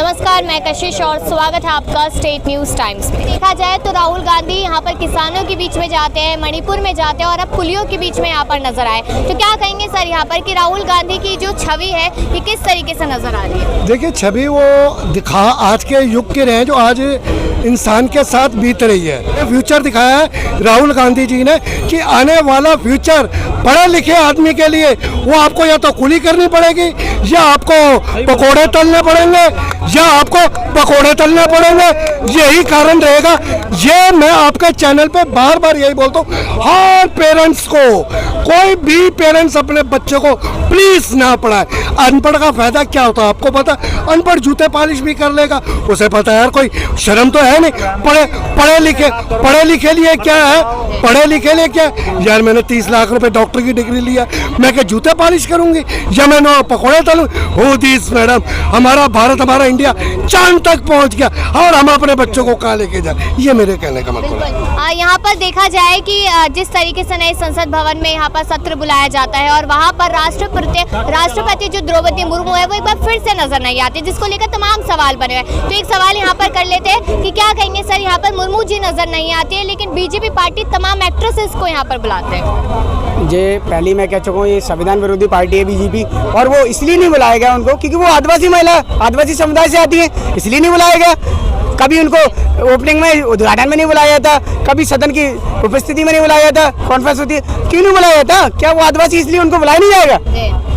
नमस्कार, मैं कशिश और स्वागत है आपका स्टेट न्यूज़ टाइम्स में। देखा जाए तो राहुल गांधी यहाँ पर किसानों के बीच में जाते हैं, मणिपुर में जाते हैं और अब पुलियों के बीच में यहाँ पर नजर आए। तो क्या कहेंगे सर यहाँ पर कि राहुल गांधी की जो छवि है ये किस तरीके से नजर आ रही है? देखिए, छवि वो दिखा आज के युग के रहे जो आज इंसान के साथ बीत रही है। फ्यूचर दिखाया है राहुल गांधी जी ने कि आने वाला फ्यूचर पढ़े लिखे आदमी के लिए वो आपको या तो कुली करनी पड़ेगी या आपको पकोड़े तलने पड़ेंगे या आपको पकोड़े तलने पड़ेंगे। यही कारण रहेगा। ये मैं आपके चैनल पे बार बार यही बोलता हूँ, हर पेरेंट्स को, कोई भी पेरेंट्स अपने बच्चे को प्लीज ना पढ़ाए। अनपढ़ का फायदा क्या होता है आपको पता? अनपढ़ जूते पॉलिश भी कर लेगा, उसे पता है यार कोई शर्म तो है नहीं। पढ़े लिखे लिए क्या है? पढ़े लिखे लिए क्या यार? मैंने 30 लाख रुपए डॉक्टर की डिग्री लिया, मैं क्या जूते पॉलिश करूंगी या मैं पकोड़े तलूं? हो दिस मैडम, हमारा भारत, हमारा इंडिया चांद तक पहुंच गया और हम अपने बच्चों को कहाँ लेके जाए, ये मेरे कहने का मतलब है। यहाँ पर देखा जाए कि जिस तरीके से नए संसद भवन में यहाँ पर सत्र बुलाया जाता है और वहाँ पर राष्ट्रपति जो द्रौपदी मुर्मू है वो एक बार फिर से नजर नहीं आती, जिसको लेकर तमाम सवाल बने हुए। तो एक सवाल यहाँ पर कर लेते हैं कि क्या कहेंगे सर, यहाँ पर मुर्मू जी नजर नहीं आती है लेकिन बीजेपी पार्टी तमाम एक्ट्रेसेस को यहाँ पर बुलाते हैं। ये पहले मैं कह चुका हूँ, ये संविधान विरोधी पार्टी है बीजेपी, और वो इसलिए नहीं बुलाया गया उनको क्योंकि वो आदिवासी महिला, आदिवासी समुदाय से आती है, इसलिए नहीं बुलाया गया। कभी उनको ओपनिंग में, उद्घाटन में नहीं बुलाया था, कभी सदन की उपस्थिति में नहीं बुलाया था, कॉन्फ्रेंस होती है, क्यों नहीं बुलाया था? क्या वो आदिवासी इसलिए उनको बुलाया नहीं जाएगा?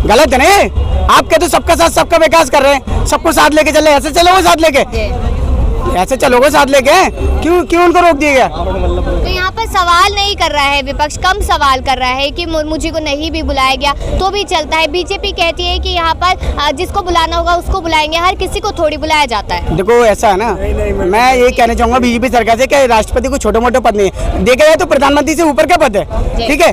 गलत है ना? आप कहते सबका साथ सबका विकास कर रहे हैं, सबको साथ लेके चले, ऐसे चलोगे साथ लेके? ऐसे चलोगे साथ लेके? क्यों उनको रोक दिया गया? तो यहाँ पर सवाल नहीं कर रहा है विपक्ष, कम सवाल कर रहा है कि मुर्मू जी को नहीं भी बुलाया गया तो भी चलता है। बीजेपी कहती है कि यहाँ पर जिसको बुलाना होगा उसको बुलाएंगे, हर किसी को थोड़ी बुलाया जाता है। देखो ऐसा है ना, मैं ये कहना चाहूंगा बीजेपी सरकार से कि राष्ट्रपति को छोटे मोटे पद नहीं है, देखा जाए तो प्रधानमंत्री से ऊपर का पद है, ठीक है?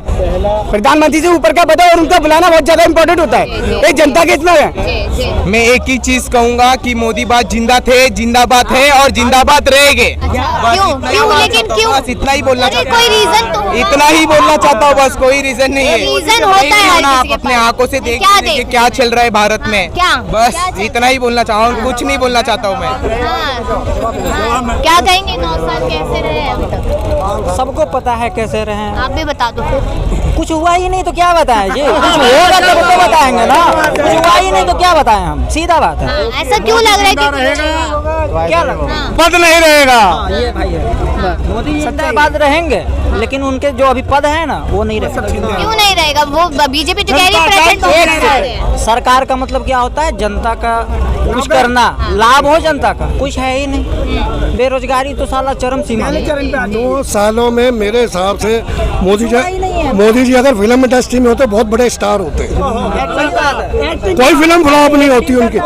प्रधानमंत्री से ऊपर का पद है और उनका बुलाना बहुत ज्यादा इंपॉर्टेंट होता है। एक जनता के इसमें है। मैं एक ही चीज कहूंगा कि मोदी बात जिंदा थे, जिंदाबाद है और जिंदाबाद रहेंगे। क्यों? लेकिन क्यों? बस इतना ही बोलना चाहता कोई रीजन तो इतना ही बोलना चाहता हूँ, बस कोई रीजन नहीं है। रीजन होता है, आप अपने आंखों से देख लीजिए क्या चल रहा है भारत में। बस इतना ही बोलना चाहता हूँ, कुछ नहीं बोलना चाहता हूँ मैं। क्या कहेंगे 9 साल कैसे रहे अभी तक? सबको पता है कैसे रहे। आप भी बता दो फिर। कुछ हुआ ही नहीं तो क्या बताएं जी? कुछ होगा तो बताएंगे ना, कुछ हुआ ही नहीं तो क्या बताएं हम? सीधा बात है। ऐसा क्यों लग रहा है कि क्या लगा? पद नहीं रहेगा। ये भाई मोदी जिंदाबाद रहेंगे लेकिन उनके जो अभी पद है ना वो नहीं रहेगा। क्यों नहीं रहेगा? वो बीजेपी तो कह रही है प्रेजेंट सरकार का मतलब क्या होता है? जनता का कुछ करना, लाभ हो जनता का, कुछ है ही नहीं। बेरोजगारी तो साला चरम सीमा है। 2 सालों में मेरे हिसाब से मोदी जी अगर फिल्म इंडस्ट्री में होते बहुत बड़े स्टार होते। कोई फिल्म फ्लॉप नहीं होती उनकी।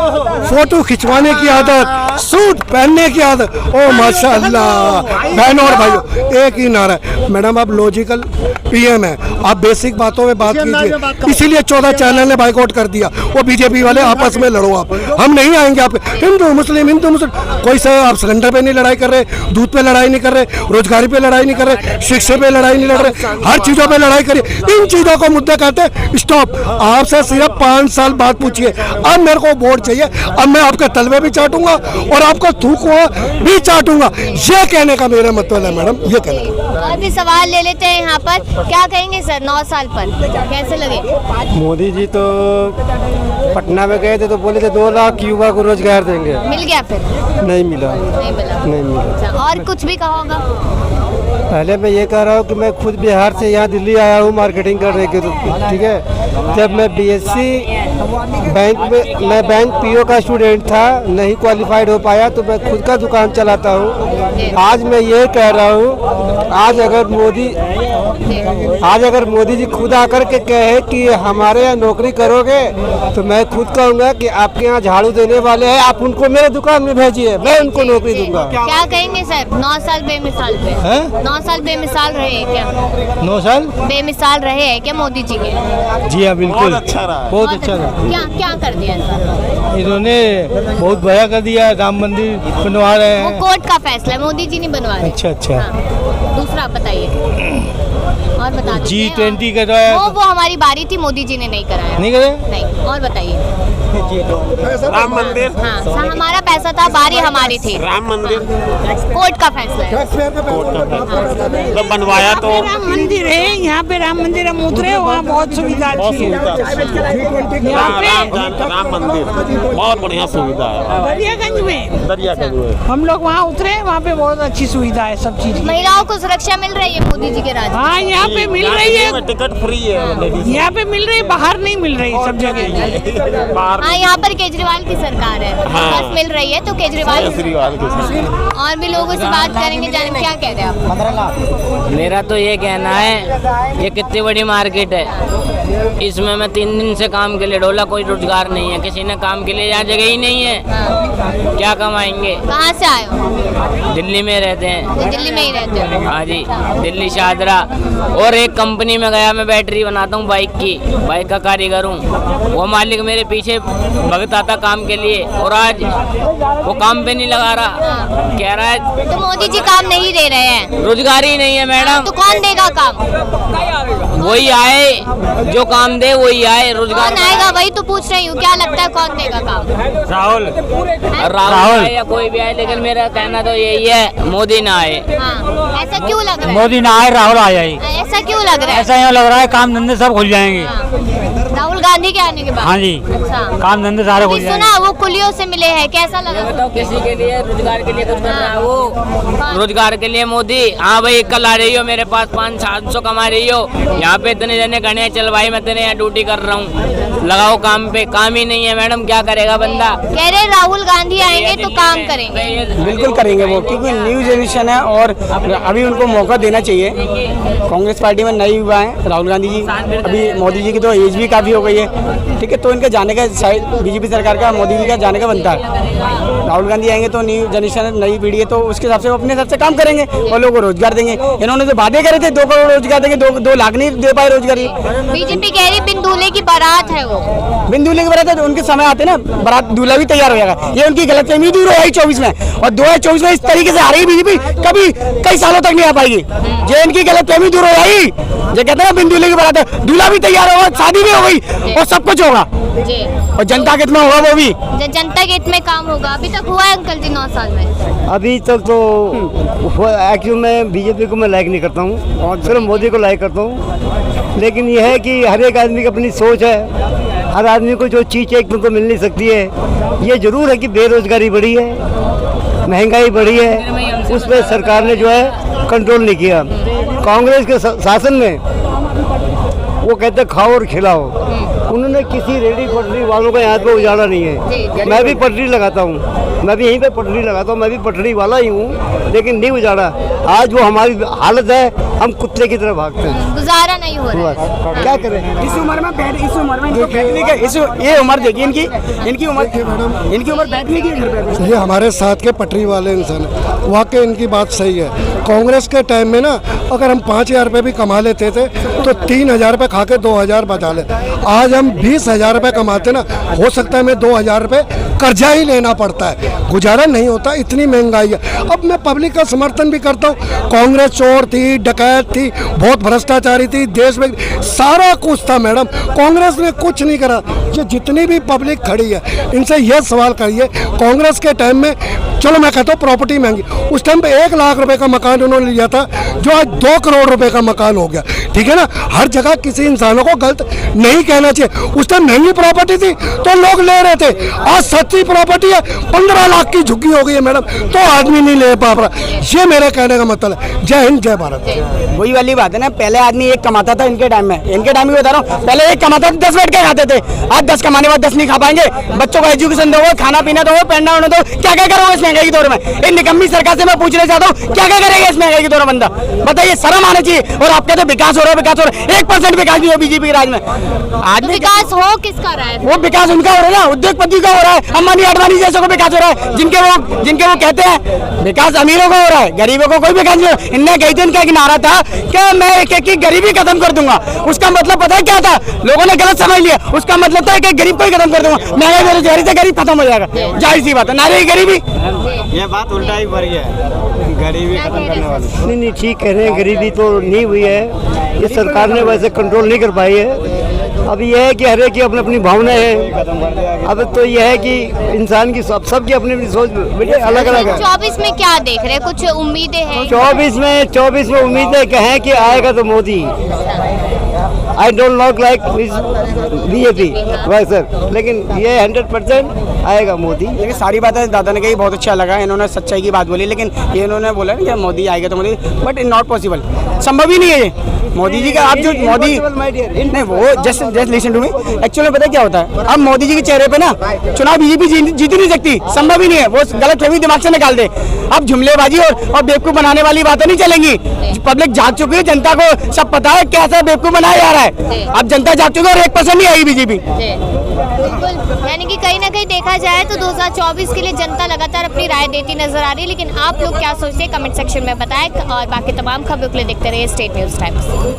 फोटो खिंचवाने की आदत, सूट पहनने की आदत, ओ माशाअल्लाह। बहनों और भाइयों, एक ही नारा है मैडम, आप लॉजिकल पीएम है, आप बेसिक बातों में बात कीजिए। इसीलिए 14 चैनल ने बाइकआउट कर दिया। वो बीजेपी वाले आपस में लड़ो, आप, हम नहीं आएंगे। आप हिंदू मुस्लिम कोई से आप सिलेंडर पे नहीं लड़ाई कर रहे, दूध पे लड़ाई नहीं कर रहे, रोजगारी पे लड़ाई नहीं कर रहे, शिक्षा पे लड़ाई नहीं लड़ रहे, हर चीजों पे लड़ाई करिए। इन चीजों को मुद्दे कहते हैं स्टॉप। आपसे सिर्फ 5 साल बाद पूछिए, अब मेरे को वोट चाहिए, अब मैं आपके तलवे भी चाटूंगा और आपको थूक भी चाटूंगा। ये कहने का मेरा मतलब है मैडम, ये कहना। और भी सवाल ले लेते हैं यहाँ पर। क्या कहेंगे सर 9 साल पर कैसे लगे? मोदी जी तो पटना में गए थे तो बोले थे 2 लाख युवा को रोजगार देंगे। मिल गया फिर? नहीं मिला। नहीं मिला। अच्छा, और कुछ भी कहोगा? पहले मैं ये कह रहा हूँ कि मैं खुद बिहार से यहाँ दिल्ली आया हूँ मार्केटिंग करने के, ठीक है? जब मैं बीएससी मैं बैंक पीओ का स्टूडेंट था, नहीं क्वालिफाइड हो पाया तो मैं खुद का दुकान चलाता हूँ। आज मैं ये कह रहा हूँ, आज अगर मोदी जी खुद आकर के कहे कि हमारे यहाँ नौकरी करोगे तो मैं खुद कहूँगा कि आपके यहाँ झाड़ू देने वाले हैं, आप उनको मेरे दुकान में भेजिए, मैं उनको नौकरी दूंगा। क्या कहेंगे सर 9 साल बेमिसाल पे? 9 साल बेमिसाल रहे हैं क्या? 9 साल बेमिसाल रहे हैं क्या मोदी जी के? जी हाँ, बिल्कुल बहुत अच्छा रहा। क्या कर दिया सर? इन्होंने बहुत बड़ा कर दिया, राम मंदिर बनवा रहे हैं। वो कोर्ट का फैसला है, मोदी जी नहीं बनवा रहे। अच्छा। दूसरा बताइए और बता दीजिए। G20 कर रहा है। वो हमारी बारी थी, मोदी जी ने नहीं कराया। नहीं करे? नहीं। और बताइए। राम मंदिर। हाँ, हमारा पैसा ऐसा था बारी हमारी थी, राम मंदिर कोर्ट का फैसला है। तो बनवाया तो राम मंदिर है, यहाँ पे राम मंदिर हम उतरे, वहाँ बहुत सुविधा अच्छी है। यहाँ पे राम मंदिर बहुत बढ़िया सुविधा है। दरियागंज में दरियागंज में हम लोग वहाँ उतरे, वहाँ पे बहुत अच्छी सुविधा है सब चीज की। महिलाओं को सुरक्षा मिल रही है मोदी जी के राज में? हाँ, यहाँ पे मिल रही है, टिकट फ्री है लेडीज। यहाँ पे मिल रही है, बाहर नहीं मिल रही सब जगह। हाँ, यहाँ पर केजरीवाल की सरकार है, बस मिल रही है तो केजरीवाल। और भी लोगों से बात करेंगे, जाने क्या कह रहे हैं आप? मेरा तो ये कहना है, ये कितनी बड़ी मार्केट है, इसमें मैं 3 दिन से काम के लिए डोला, कोई रोजगार नहीं है, किसी ने काम के लिए यहाँ जगह ही नहीं है, क्या कमाएंगे? कहाँ से आए हो? दिल्ली में रहते हैं। दिल्ली में ही रहते हो? हाँ जी, दिल्ली शाहदरा। और एक कंपनी में गया, मैं बैटरी बनाता हूँ बाइक की, बाइक का कारीगर हूँ। वो मालिक मेरे पीछे भगता था काम के लिए, और आज वो काम पे नहीं लगा रहा, कह रहा है तो मोदी जी काम नहीं दे रहे हैं, रोजगार ही नहीं है मैडम। तो कौन देगा काम? वही आए जो काम दे, वही आए। रोजगार कौन आएगा वही तो पूछ रही हूँ, क्या लगता है कौन देगा काम? राहुल आए या कोई भी आए, लेकिन मेरा कहना तो यही है, मोदी ना आए। हाँ, ऐसा क्यों लग रहा है? मोदी ना आए, राहुल आ जाए। ऐसा क्यों लग रहा है? ऐसा यहाँ लग रहा है काम धंधे सब खुल जाएंगे। राहुल गांधी के आने के बाद? हाँ जी, अच्छा, काम धंधे सारे अभी खुल जाएंगे। सुना वो कुलियों से मिले हैं, कैसा लगा? बताओ, किसी के लिए रोजगार के लिए कुछ कर रहा है वो? रोजगार के लिए मोदी, हाँ भाई कल आ रही हो मेरे पास 500-700 कमा रही हो, यहाँ पे इतने जने खड़े हैं, चल भाई मैं तेरे यहाँ ड्यूटी कर रहा हूँ, लगाओ काम पे। काम ही नहीं है मैडम, क्या करेगा बंदा? कह रहे राहुल गांधी आएंगे तो काम करेंगे। बिल्कुल करेंगे वो, क्योंकि न्यू जनरेशन है और अभी उनको मौका देना चाहिए। कांग्रेस पार्टी में नए युवा हैं, राहुल गांधी जी, अभी मोदी जी की तो एज भी काफ़ी हो गई है, ठीक है, तो इनका जाने का शायद बीजेपी सरकार का, मोदी जी का जाने का बनता है। राहुल गांधी आएंगे तो न्यू जनरेशन, नई पीढ़ी है, तो उसके हिसाब से वो अपने हिसाब से काम करेंगे और लोगों को रोजगार देंगे। इन्होंने जो वादे करे थे 2 करोड़ रोजगार देंगे, 2 लाख नहीं दे पाए रोजगार। बीजेपी कह रही बिन दूल्हे की बारात है वो। बिन दूल्हे की बारात है, तो उनके समय आते ना बारात, दूल्हा भी तैयार हो जाएगा। ये उनकी गलतफहमी दूर हो आई 24 में, और 2024 में इस तरीके से आ रही बीजेपी, कभी कई सालों तक नहीं आ पाएगी। ये इनकी गलतफहमी दूर हो जाएगी। जो कहते हैं बिन दूल्हे की बारात है, दूल्हा भी तैयार होगा, शादी भी हो गई और सब कुछ होगा, और जनता के हित में होगा वो भी। जनता के हित में काम होगा। अभी तक हुआ है अंकल जी 9 साल में? अभी तक तो एक्चुअली मैं बीजेपी को मैं लाइक नहीं करता हूँ, और सिर्फ मोदी को लाइक करता हूँ। लेकिन यह है कि हर एक आदमी की अपनी सोच है, हर आदमी को जो चीज़ एक तो मिल नहीं सकती है। ये जरूर है कि बेरोजगारी बढ़ी है, महंगाई बढ़ी है, उस पर सरकार ने जो है कंट्रोल नहीं किया। कांग्रेस के शासन में वो कहते खाओ और खिलाओ, उन्होंने किसी रेडी पटरी वालों का यहाँ पे उजाड़ा नहीं है। मैं भी पटरी लगाता हूँ, मैं भी यहीं पे पटरी लगाता हूँ, मैं भी पटरी वाला ही हूँ, लेकिन नहीं उजाड़ा। आज वो हमारी हालत है, हम कुत्ते की तरह भागते हैं, गुजारा नहीं हो रहा है। क्या करें इस उम्र में इनको बैठने का, ये उम्र देखिए इनकी उम्र बैठने की। ये हमारे साथ के पटरी वाले इंसान हैं, वाकई इनकी बात सही है। कांग्रेस के टाइम में ना, अगर हम 5,000 रुपये भी कमा लेते थे तो 3,000 रुपये खा के 2,000 बचा ले। आज हम 20,000 रुपये कमाते ना, हो सकता है हमें 2,000 रुपये कर्जा ही लेना पड़ता है, गुजारा नहीं होता, इतनी महंगाई है। अब मैं पब्लिक का समर्थन भी करता हूँ। कांग्रेस चोर थी, डकैत थी, बहुत भ्रष्टाचारी थी, देश में सारा कुछ था मैडम, कांग्रेस ने कुछ नहीं करा। जो जितनी भी पब्लिक खड़ी है, इनसे यह सवाल करिए, कांग्रेस के टाइम में, चलो मैं कहता हूँ प्रॉपर्टी महंगी, उस टाइम पे 1 लाख रुपए का मकान उन्होंने लिया था, जो आज 2 करोड़ रुपए का मकान हो गया। ठीक है ना, हर जगह किसी इंसानों को गलत नहीं कहना चाहिए। उस टाइम महंगी प्रॉपर्टी थी तो लोग ले रहे थे, आज सस्ती प्रॉपर्टी है, 15 लाख की झुग्गी हो गई है मैडम, तो आदमी नहीं ले पा रहा। ये मेरे कहने का मतलब है। जय हिंद, जय भारत। वही वाली बात है ना, पहले आदमी 1 कमाता था, इनके टाइम में बता रहा हूँ, पहले 1 कमाता था, 10 बैठ के खाते थे। आज 10 कमाने बाद 10 नहीं खा पाएंगे। बच्चों को एजुकेशन दो, खाना पीना दो, पहनना होना दो, क्या क्या करोगे इस महंगाई के दौर में? इन निकम्मी सरकार से मैं पूछना चाहता हूँ, क्या क्या करेगा इस महंगाई के दौर में बंदा? बताइए, शर्म आना चाहिए। और आप कहते विकास हो रहा है, 1% विकास नहीं है बीजेपी के राज में। आज विकास हो किसका रहा है? वो विकास उनका हो रहा है ना, उद्योगपति का हो रहा है, अंबानी अडवाणी जैसे को विकास हो रहा है, जिनके वो कहते हैं विकास अमीरों का हो रहा है, गरीबों को कोई विकास नहीं। इनने कई दिन का एक नारा था कि मैं एक गरीबी खत्म कर दूंगा। उसका मतलब पता है क्या था? लोगों ने गलत समझ लिया। उसका मतलब था कि गरीब को ही खत्म कर दूंगा, महंगाई बेरोजगारी से गरीब खत्म हो जाएगा। जाहिर सी बात है, नारे गरीबी। ये बात उल्टा ही पड़ गया, गरीबी खत्म करने वाली। नहीं, ठीक कह रहे हैं, गरीबी तो नहीं हुई है, ये सरकार ने वैसे कंट्रोल नहीं कर पाई है। अब यह है कि हर एक की अपनी अपनी भावना है। अब तो यह है कि इंसान की सबकी अपनी अपनी सोच अलग अलग है। 24 में क्या देख रहे हैं, कुछ उम्मीदें हैं? 24 में उम्मीदें कहें कि आएगा तो Modi. I don't not like BJP sir, लेकिन ये 100% आएगा मोदी। लेकिन सारी बातें दादा ने कही, बहुत अच्छा लगा, इन्होंने सच्चाई की बात बोली, लेकिन ये इन्होंने बोला ना कि मोदी आएगा तो Modi, but it not possible, संभव ही नहीं है ये। मोदी जी का आप जो मोदी नहीं, वो just listen to me, actually पता क्या होता है, अब मोदी जी के चेहरे पे ना चुनाव बीजेपी जीत ही नहीं सकती, संभव ही नहीं है, वो गलत फहमी दिमाग से निकाल दे। अब जुमलेबाजी और बेवकूफ बनाने वाली बातें नहीं चलेंगी। पब्लिक जाग चुकी है, जनता को सब पता है कैसा बेवकूफ बनाया जा रहा है। अब जनता जाग चुकी है और 1% नहीं आई बीजेपी। बिल्कुल, यानी कि कहीं ना कहीं देखा जाए तो 2024 के लिए जनता लगातार अपनी राय देती नजर आ रही है। लेकिन आप लोग क्या सोचते हैं, कमेंट सेक्शन में बताएं, और बाकी तमाम खबरों के लिए देखते रहिए स्टेट न्यूज़ टाइम्स।